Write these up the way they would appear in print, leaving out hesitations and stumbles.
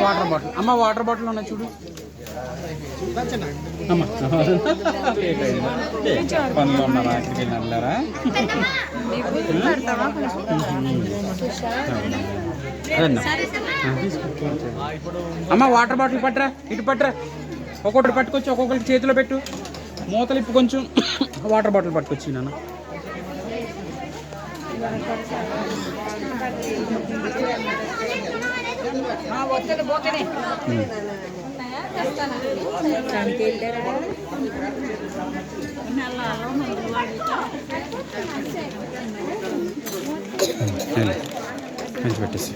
Water bottle అమ్మ, water bottle ఉన్నాయి చూడు అమ్మ. పనులు ఉన్నారా? అక్కడికి వెళ్ళారా? అమ్మ వాటర్ బాటిల్ పట్టరా, ఇటు పట్టరా. ఒక్కొక్కటి పట్టుకొచ్చి ఒక్కొక్కటి చేతిలో పెట్టు. మూతలు ఇప్పు కొంచెం. వాటర్ బాటిల్ పట్టుకొచ్చి నాన్న. మంచి పెట్టేసి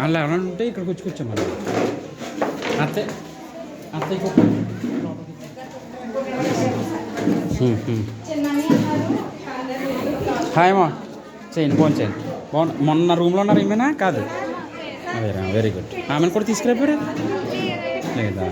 అలా అలా ఉంటే ఇక్కడికి వచ్చి కూర్చోం మళ్ళీ. అత్తే హాయ్ అమ్మా, చేయండి ఫోన్ చేయండి. బాగున్నా. మొన్న రూమ్లో ఉన్నారు ఏమైనా? కాదు, వెరీ గుడ్. ఆమెను కూడా తీసుకురాపోయారు లేదా?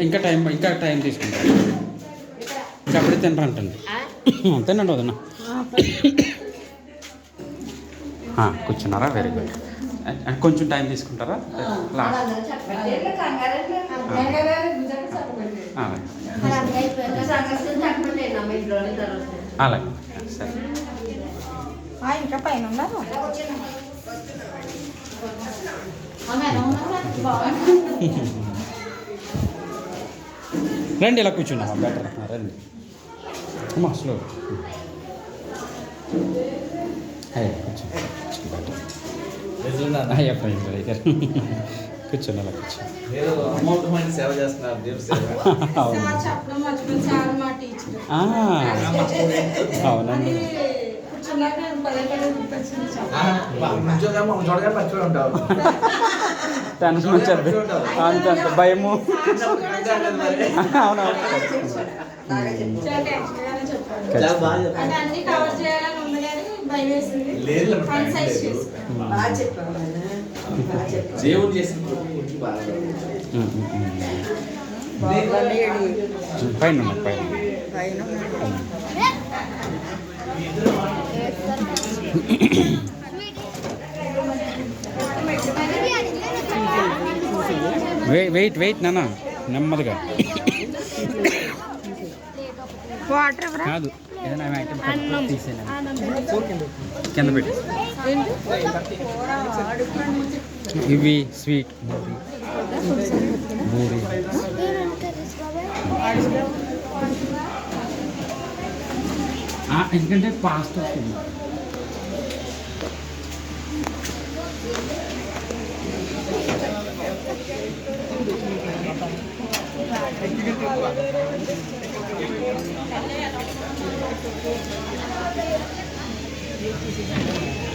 ఇంకా టైం తీసుకుంటారు. ఇంకా అప్పుడే తినరంటండి. తినండి వదన్నా. కూర్చున్నారా? Very good. కొంచెం టైం తీసుకుంటారా? అలాగే సరే. ఇంకా పైన ఉన్నారు. రండి, ఇలా కూర్చున్నామా? బెటర్. రండి అమ్మా, స్లో. కూర్చోండి, అలా కూర్చోండి. సేవ చేస్తున్నారు. అవునండి. టెన్షన్ వచ్చేది, అంత భయము. అవునవును. పైన వెయిట్ నాన్న, నెమ్మదిగా. కాదు, ఏదైనా కింద పెట్టి. ఇవి స్వీట్ బూరి. ఎందుకంటే పాస్ట్ వస్తుంది.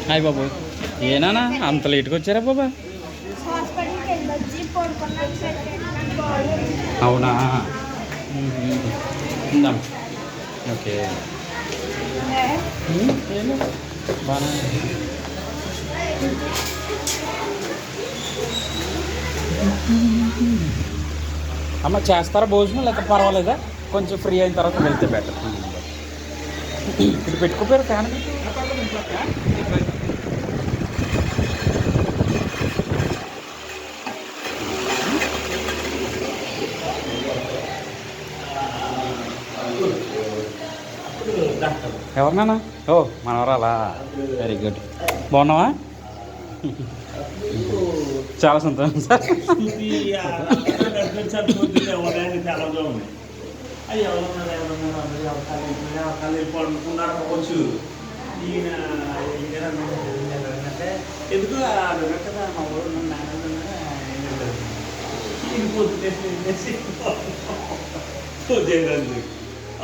హాయ్ బాబు, ఏనా అంత లేట్గా వచ్చారా బాబా? అవునా? ఓకే, బాగా. అమ్మ చేస్తారా భోజనం, లేకపోతే పర్వాలేదా? కొంచెం ఫ్రీ అయిన తర్వాత వెళ్తే బెటర్. ఇక్కడ పెట్టుకోపోయారు ఫ్యాన్. ఎవరినానా? ఓ మనవరాలా, వెరీ గుడ్. బాగున్నావా? చాలా సంతోషం సార్. ఎందుకు కదా మా ఊరు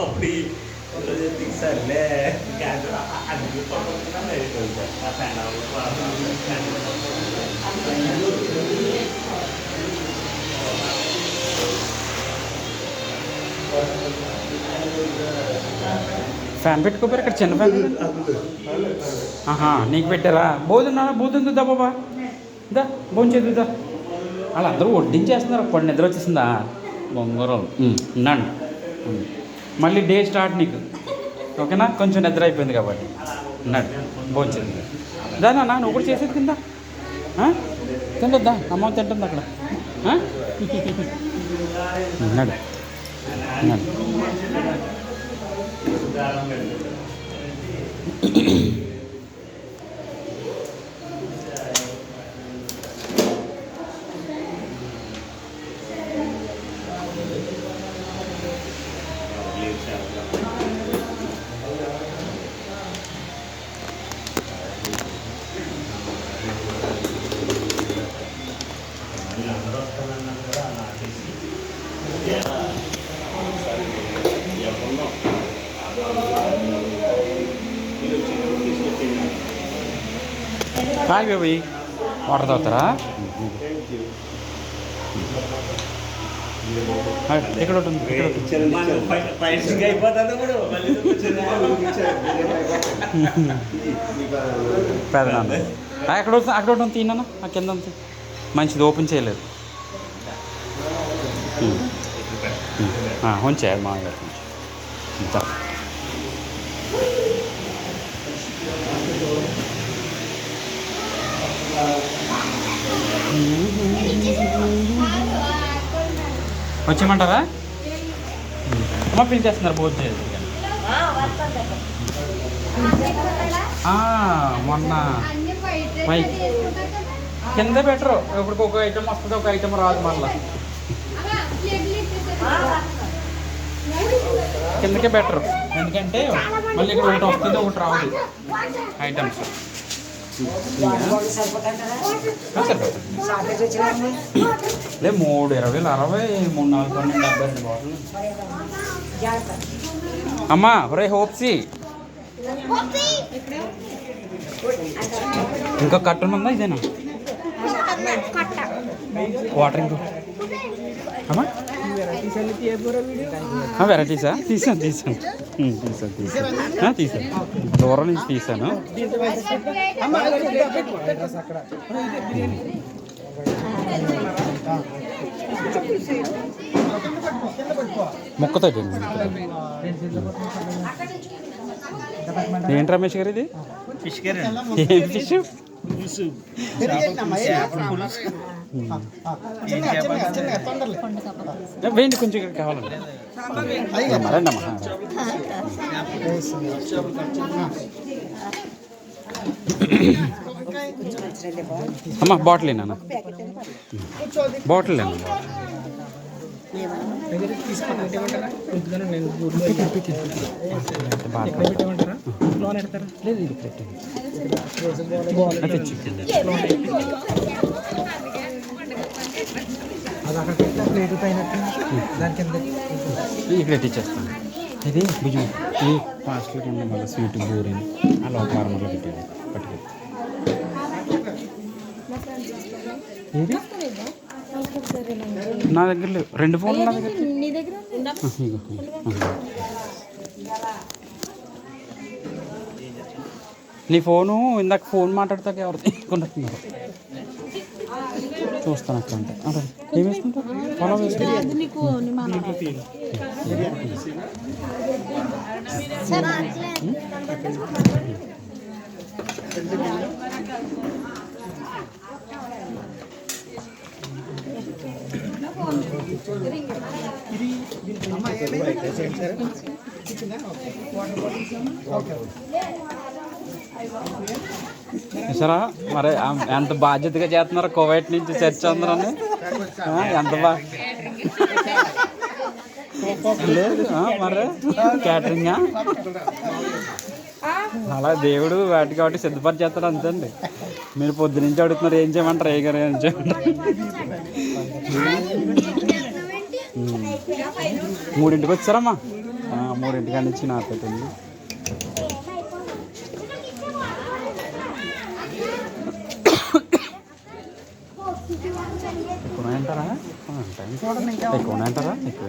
అప్పుడు సర్లే అన్ని ఫ్యాన్ పెట్టుకోపోయారు ఇక్కడ, చిన్న ఫ్యాన్. ఆహా, నీకు పెట్టారా? బోధున్నా బోధుందా బాబా, దా భోజనం చేద్దా. అలా అందరూ వడ్డించేస్తున్నారు. అప్పుడు నిద్ర వచ్చేసిందా? బొంగరం ఉన్నాను. మళ్ళీ డే స్టార్ట్ నీకు, ఓకేనా? కొంచెం నిద్ర అయిపోయింది కాబట్టి ఉన్నాడు. భోజనం చేద్దా. దానా నువ్వు కూడా చేసేది కింద తిండొద్దా? అమ్మ తింటుంది అక్కడ. ఉన్నాడు ఉన్నాడు. హాయ్ బేబీ, వాటర్ తాగుతారా? ఇక్కడ ఉంటుంది, పెదనాన్న. అక్కడ అక్కడ ఉంటుంది, తిన్నాను. ఆ కింద ఉంది, మంచిది, ఓపెన్ చేయలేదు. ఉంచారు మా గారు. వచ్చేయమంటారా? అమ్మ పిలిచేస్తున్నారు, భోజనం చేయాలి. మొన్న కింద బెటరు. ఇప్పుడు ఒక ఐటమ్ వస్తుంది, ఒక ఐటమ్ రాదు. మళ్ళా కిందకే బెటరు, ఎందుకంటే మళ్ళీ ఇక్కడ ఒకటి వస్తుంది, ఒకటి రాదు ఐటమ్స్. లే 3, 20, 60, 3, 4, 70 బాటిల్. అమ్మా ఒరే హోప్సీ, ఇంకా కట్టను ఉందా? ఇదేనా వాటర్? ఇంకో అమ్మా వెరైటీసా? తీసాను దూరం నుంచి తీసాను. మొక్కతో ఏంటి రమేష్ గారు ఇది? Fish curry. ఏం ఫిష్? వేయండి కొంచెం, ఇక్కడ కావాలండి. రండి అమ్మా. అమ్మా బాటిల్ ఏనా? బాటిల్ ఏనా? లేదు, ఇది పెట్టండి. ఇక్కడ తెచ్చేస్తాను. ఇది భుజం, ఇది ఫాస్ట్గా ఉండడం వల్ల స్వీట్ బోరింగ్ అలా ఒక వారంలో పెట్టేది. పట్టుకెళ్ళి నా దగ్గర లేవు, 2 ఫోన్లు నా దగ్గర. నీ ఫోను ఇందాక ఫోన్ మాట్లాడతాక ఎవరు తీసుకున్నట్టున్నారు? చూస్తాను అక్కడ. అంటే ఏం వేసుకుంటారు? పొలం వేసుకుంటారు. చూసారా మరి ఎంత బాధ్యతగా చేస్తున్నారు కువైట్ నుంచి చర్చ అందరూ ఎంత లేదు మరి క్యాటరింగా అలా దేవుడు వాటికి వాటి సిద్ధపరిచేస్తాడు అంతండి. మీరు పొద్దు నుంచి అడుగుతున్నారు ఏం చేయమంటారు ఏ గారు ఏం చేయమంటారు. 3ంటికి వచ్చారమ్మా 3ంటికి నుంచి నా పెట్టింది. ఎక్కువ అంటారా ఎక్కువ అంటారా ఎక్కువ